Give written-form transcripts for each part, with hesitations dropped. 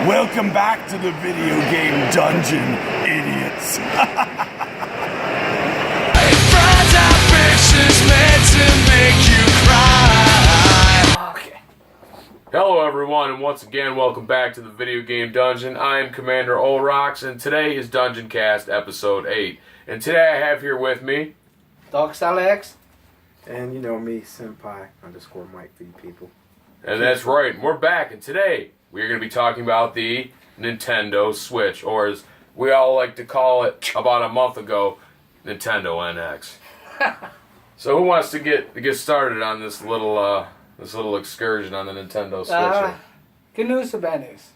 Welcome back to the video game dungeon, idiots. Okay. Hello everyone, and once again, welcome back to the Video Game Dungeon. I am Commander Olrox, and today is Dungeon Cast Episode 8. And today I have here with me... Dog Alex. And you know me, Senpai _ Mike for you people. And that's right, we're back, and today we're going to be talking about the Nintendo Switch, or as we all like to call it about a month ago, Nintendo NX. So who wants to get started on this little excursion on the Nintendo Switch? Good news or bad news?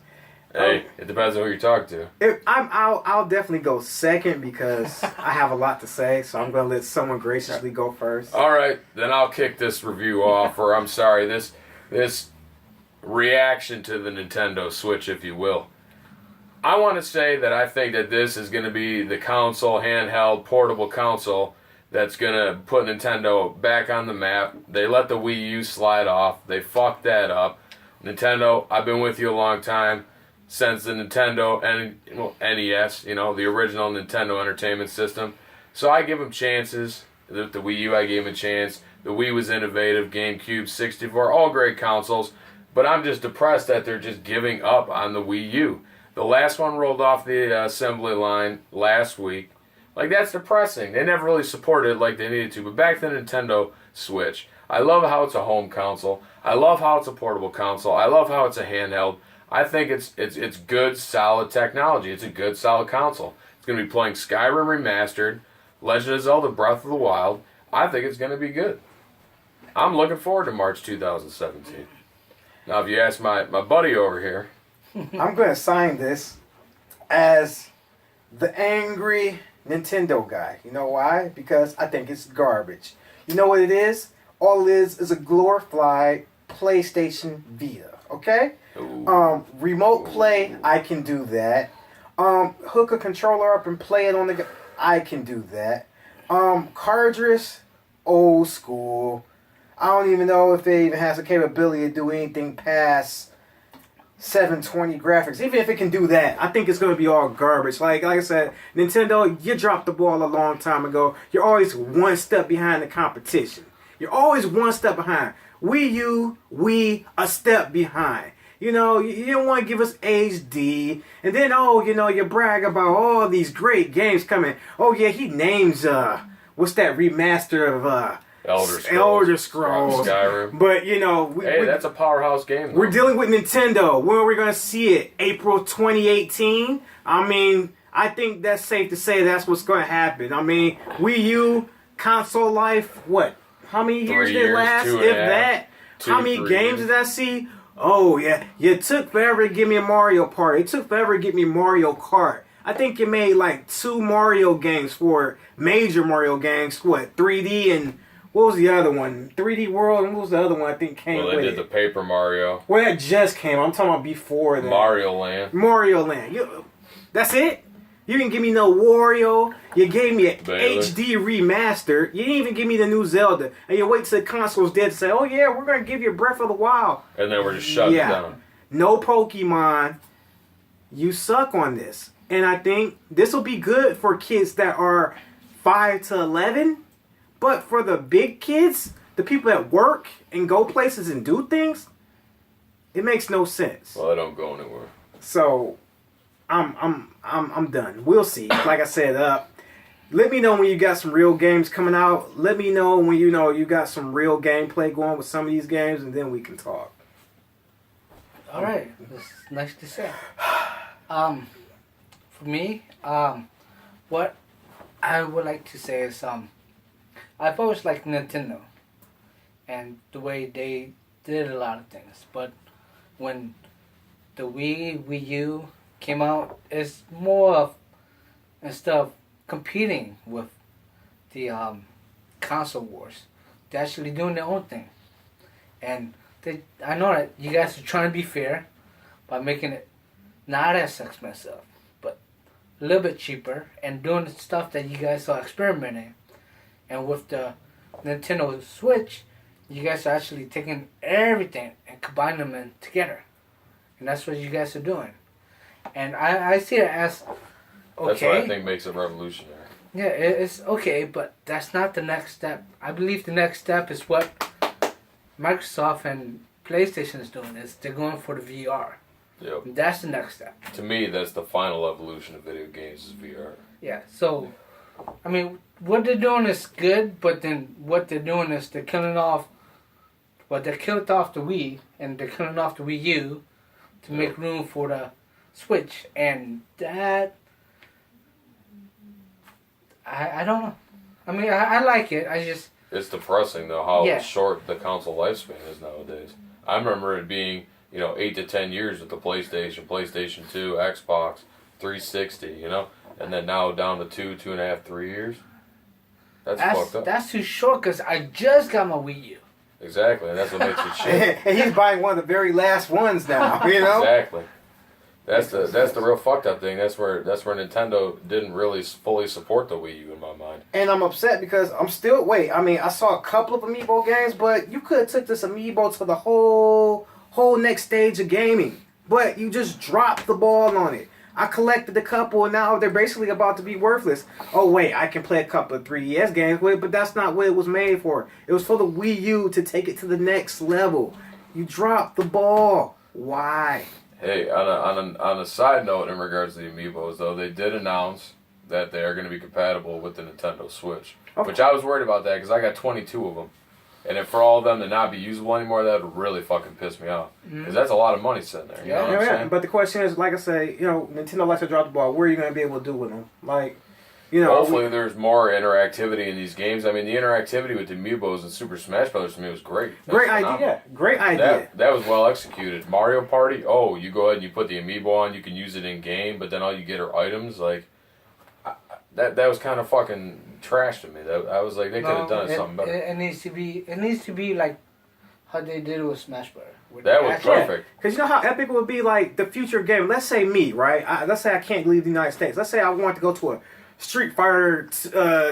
Hey, it depends on who you talk to. I'll definitely go second because I have a lot to say, so I'm going to let someone graciously go first. All right, then I'll kick this review off, or I'm sorry, this reaction to the Nintendo Switch, if you will. I want to say that I think that this is going to be the console, handheld, portable console that's going to put Nintendo back on the map. They let the Wii U slide off. They fucked that up. Nintendo, I've been with you a long time. Since the Nintendo NES, you know, the original Nintendo Entertainment System. So I give them chances. The Wii U, I gave them a chance. The Wii was innovative. GameCube, 64, all great consoles. But I'm just depressed that they're just giving up on the Wii U. The last one rolled off the assembly line last week. Like, that's depressing. They never really supported it like they needed to. But back to the Nintendo Switch. I love how it's a home console. I love how it's a portable console. I love how it's a handheld. I think it's good, solid technology. It's a good, solid console. It's going to be playing Skyrim Remastered, Legend of Zelda Breath of the Wild. I think it's going to be good. I'm looking forward to March 2017. Now, if you ask my buddy over here... I'm going to sign this as the angry Nintendo guy. You know why? Because I think it's garbage. You know what it is? All it is a glorified PlayStation Vita. Okay? Remote play, I can do that. Hook a controller up and play it on the... I can do that. Cartridge, old school. I don't even know if it even has the capability to do anything past 720 graphics. Even if it can do that, I think it's going to be all garbage. Like I said, Nintendo, you dropped the ball a long time ago. You're always one step behind the competition. You're always one step behind. Wii U, a step behind. You know, you don't want to give us HD. And then, you brag about all these great games coming. Oh, yeah, he names, what's that remaster of, Elder Scrolls. Skyrim. But, that's a powerhouse game, though. We're dealing with Nintendo. When are we going to see it? April 2018? I mean, I think that's safe to say that's what's going to happen. I mean, Wii U, console life, what? How many years did it last? If that? How many games did I see? Oh, yeah. You took forever to give me a Mario Party. It took forever to get me Mario Kart. I think you made like 2 Mario games for major Mario games. What? 3D and what was the other one? 3D World and what was the other one I think came with it? Well, they did the Paper Mario. Well, that just came. I'm talking about before that. Mario Land. That's it? You didn't give me no Wario. You gave me an Baylor. HD remaster. You didn't even give me the new Zelda. And you wait till the console's dead to say, oh yeah, we're going to give you Breath of the Wild. And then we're just shutting it down. No Pokemon. You suck on this. And I think this will be good for kids that are 5 to 11. But for the big kids, the people that work and go places and do things, it makes no sense. Well, they don't go anywhere. So... I'm done. We'll see. Like I said, let me know when you got some real games coming out. Let me know when you got some real gameplay going with some of these games, and then we can talk. All right, that's nice to say. For me, what I would like to say is, I've always liked Nintendo, and the way they did a lot of things. But when the Wii U came out, it's more of, instead of competing with the console wars, they're actually doing their own thing. And I know that you guys are trying to be fair by making it not as expensive, but a little bit cheaper, and doing the stuff that you guys are experimenting. And with the Nintendo Switch, you guys are actually taking everything and combining them in together. And that's what you guys are doing. and I see it as okay. That's what I think makes it revolutionary. Yeah, it's okay, but that's not the next step. I believe the next step is what Microsoft and PlayStation is doing. Is they're going for the VR. Yep. That's the next step. To me, that's the final evolution of video games is VR. Yeah. So, I mean, what they're doing is good, but then what they're doing is they're killing off. Well, they killed off the Wii, and they're killing off the Wii U to make room for the Switch, and that. I don't know. I mean, I like it. I just. It's depressing though how short the console lifespan is nowadays. I remember it being 8 to 10 years with the PlayStation 2, Xbox 360, and then now down to 2.5, 3 years. That's fucked up. That's too short because I just got my Wii U. Exactly, and that's what makes it shit. And he's buying one of the very last ones now. Exactly. That's the real fucked up thing. That's where Nintendo didn't really fully support the Wii U in my mind. And I'm upset because I'm still I saw a couple of Amiibo games, but you could have took this Amiibo to the whole next stage of gaming. But you just dropped the ball on it. I collected a couple, and now they're basically about to be worthless. Oh wait, I can play a couple of 3DS games with, but that's not what it was made for. It was for the Wii U to take it to the next level. You dropped the ball. Why? Hey, on a side note in regards to the Amiibos, though, they did announce that they are going to be compatible with the Nintendo Switch. Okay. Which I was worried about that because I got 22 of them. And if for all of them to not be usable anymore, that would really fucking piss me off. Because that's a lot of money sitting there. You know what I'm saying? But the question is, like I say, Nintendo likes to drop the ball. What are you going to be able to do with them? Hopefully there's more interactivity in these games. I mean, the interactivity with the Amiibos and Super Smash Bros. To me was great. Great idea. That was well executed. Mario Party, you go ahead and you put the Amiibo on, you can use it in game, but then all you get are items. That was kind of fucking trash to me. I was like, they could have done something better. It needs to be like how they did it with Smash Bros. That was perfect. Because you know how epic it would be, like the future game. Let's say me, right? Let's say I can't leave the United States. Let's say I want to go to a Street Fighter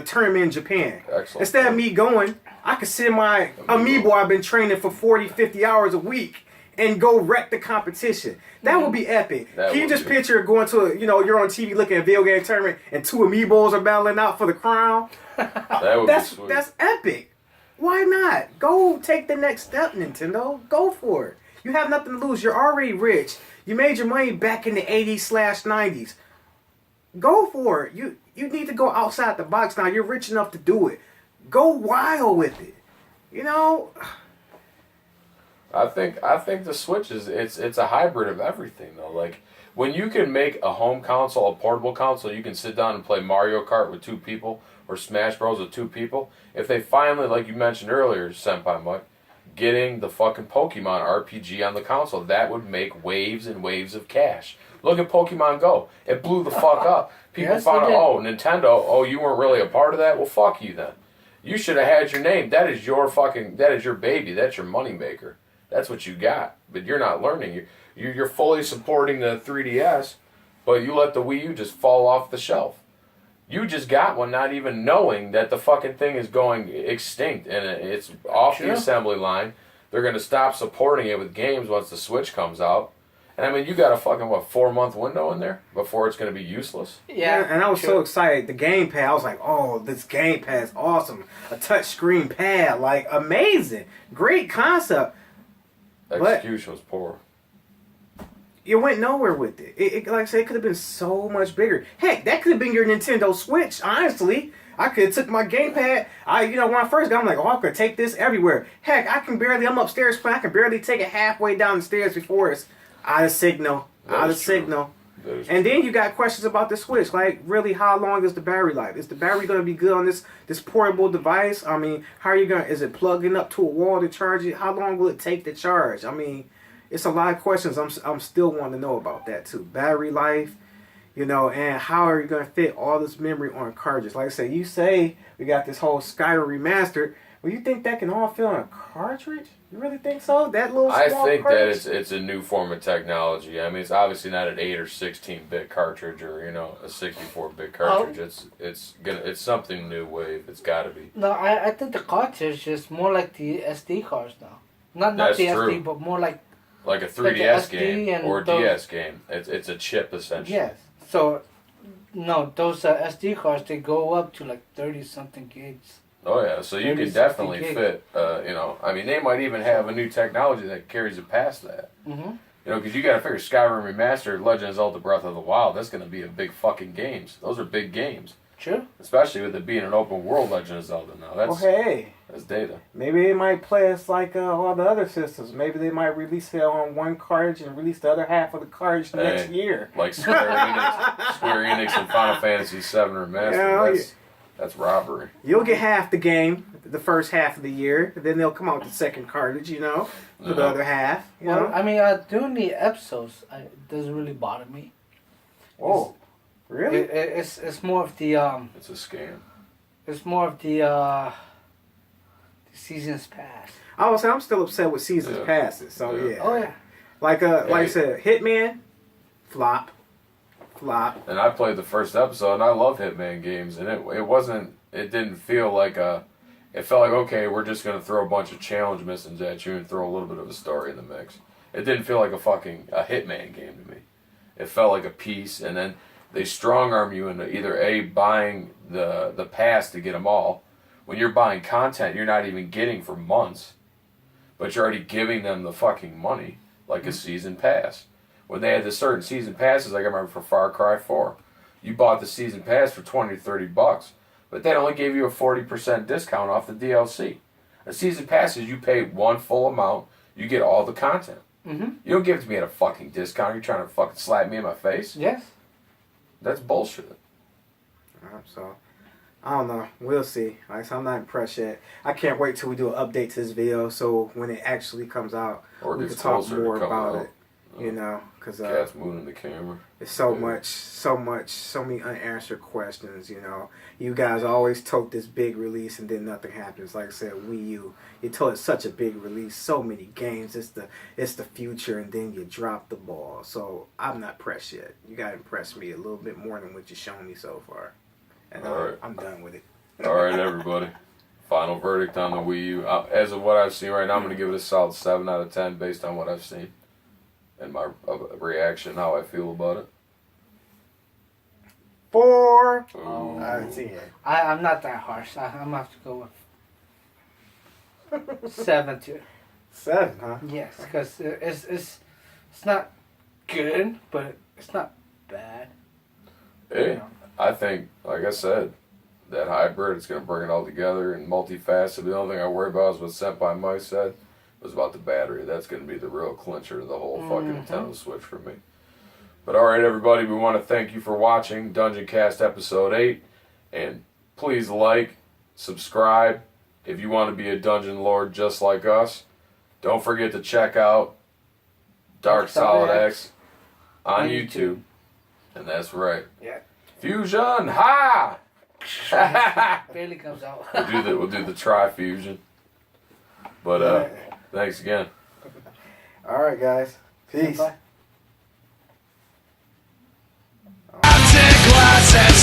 tournament in Japan. Excellent. Instead of me going, I could send my Amiibo I've been training for 40, 50 hours a week and go wreck the competition. That would be epic. Can you just picture going to you're on TV looking at a video game tournament and two Amiibos are battling out for the crown? That would be sweet. That's epic. Why not? Go take the next step, Nintendo. Go for it. You have nothing to lose. You're already rich. You made your money back in the 80s/90s. Go for it. You need to go outside the box now. You're rich enough to do it. Go wild with it. I think the Switch it's a hybrid of everything though. Like when you can make a home console, a portable console, you can sit down and play Mario Kart with 2 people or Smash Bros with 2 people. If they finally, like you mentioned earlier, Senpai Mike, getting the fucking Pokemon RPG on the console, that would make waves and waves of cash. Look at Pokemon Go. It blew the fuck up. People found out, Nintendo, you weren't really a part of that? Well, fuck you then. You should have had your name. That is your baby. That's your moneymaker. That's what you got. But you're not learning. You're fully supporting the 3DS, but you let the Wii U just fall off the shelf. You just got one not even knowing that the fucking thing is going extinct and it's off the assembly line. They're going to stop supporting it with games once the Switch comes out. And I mean, you got a fucking, 4-month window in there before it's going to be useless? Yeah, and I was so excited. The gamepad, I was like, oh, this gamepad is awesome. A touchscreen pad, like, amazing. Great concept. Execution was poor. You went nowhere with it. It like I said, it could have been so much bigger. Heck, that could have been your Nintendo Switch, honestly. I could have took my gamepad. When I first got, I'm like, I could take this everywhere. Heck, I'm upstairs playing. I can barely take it halfway down the stairs before it's out of signal. And then you got questions about the Switch. Like, really, how long is the battery life? Is the battery going to be good on this portable device? I mean, how are you going to... Is it plugging up to a wall to charge it? How long will it take to charge? I mean, it's a lot of questions I'm still wanting to know about that, too. Battery life, and how are you going to fit all this memory on cartridges? Like I said, you say we got this whole Skyrim remastered. Well, you think that can all fit on a cartridge? You really think so? That little small I think cartridge? that it's a new form of technology. I mean, it's obviously not an 8 or 16-bit cartridge or a 64-bit cartridge. It's something new wave. It's got to be. No, I think the cartridge is more like the SD cards now. Not That's the true. SD, but more like Like a 3DS SD game and or a those- DS game. It's a chip essentially. Yes. So, no, those SD cards, they go up to like 30 something gigs. Oh yeah, so you 30, could definitely 60 fit. I mean, they might even have a new technology that carries it past that. Mm-hmm. Because you got to figure Skyrim Remastered, Legend of Zelda: Breath of the Wild. That's going to be a big fucking games. Those are big games, True. especially with it being an open world Legend of Zelda. Now Well, that's hey, that's data. maybe they might play us like all the other systems. Maybe they might release it on one cartridge and release the other half of the cartridge next year. Like Square Enix and Final Fantasy VII Remastered. Yeah, That's robbery. You'll get half the game the first half of the year. Then they'll come out with the second cartridge, for the other half. You Well, know? I mean, doing the episodes, it doesn't really bother me. Oh, really? It's more of the It's a scam. it's more of the seasons pass. I was saying I'm still upset with seasons Yeah. passes. So Yeah. yeah. Oh yeah. Like I said, Hitman, flop. And I played the first episode, and I love Hitman games, and it didn't feel like it felt like, okay, we're just going to throw a bunch of challenge missions at you and throw a little bit of a story in the mix. It didn't feel like a Hitman game to me. It felt like a piece, and then they strong arm you into either buying the pass to get them all. When you're buying content you're not even getting for months, but you're already giving them the fucking money, like a season pass. When they had the certain season passes, like I remember for Far Cry 4, you bought the season pass for $20 to $30, but they only gave you a 40% discount off the DLC. A season pass is you pay one full amount, you get all the content. Mm-hmm. You don't give it to me at a fucking discount. You're trying to fucking slap me in my face? Yes. That's bullshit. So, I don't know. We'll see. Like, so I'm not impressed yet. I can't wait till we do an update to this video, so when it actually comes out, Or we gets can talk closer to more coming about out. it. Because Cat's mooning the camera. there's so many unanswered questions. You guys always tote this big release and then nothing happens. Like I said, Wii U, you told it's such a big release, so many games. It's the future, and then you drop the ball. So I'm not pressed yet. You gotta impress me a little bit more than what you've shown me so far, and Alright. I'm done with it. All right, everybody. Final verdict on the Wii U. As of what I've seen right now, I'm going to give it a solid 7 out of 10 based on what I've seen and my reaction, how I feel about it. 4 Ooh. out of 10. I'm not that harsh. I'm gonna have to go with 7 too. 7, huh? Yes, because it's not good, but it's not bad. Hey, I think, like I said, that hybrid is going to bring it all together and multifaceted. The only thing I worry about is what Senpai Mike said was about the battery. That's going to be the real clincher of the whole fucking Nintendo Switch for me. But alright, everybody, we want to thank you for watching Dungeon Cast Episode 8. And please like, subscribe if you want to be a Dungeon Lord just like us. Don't forget to check out Dark Solid X on YouTube. And that's right. Yeah. Fusion! Ha! Barely comes out. We'll do the tri-fusion. But thanks again. Alright, guys. Peace. Bye. I take classes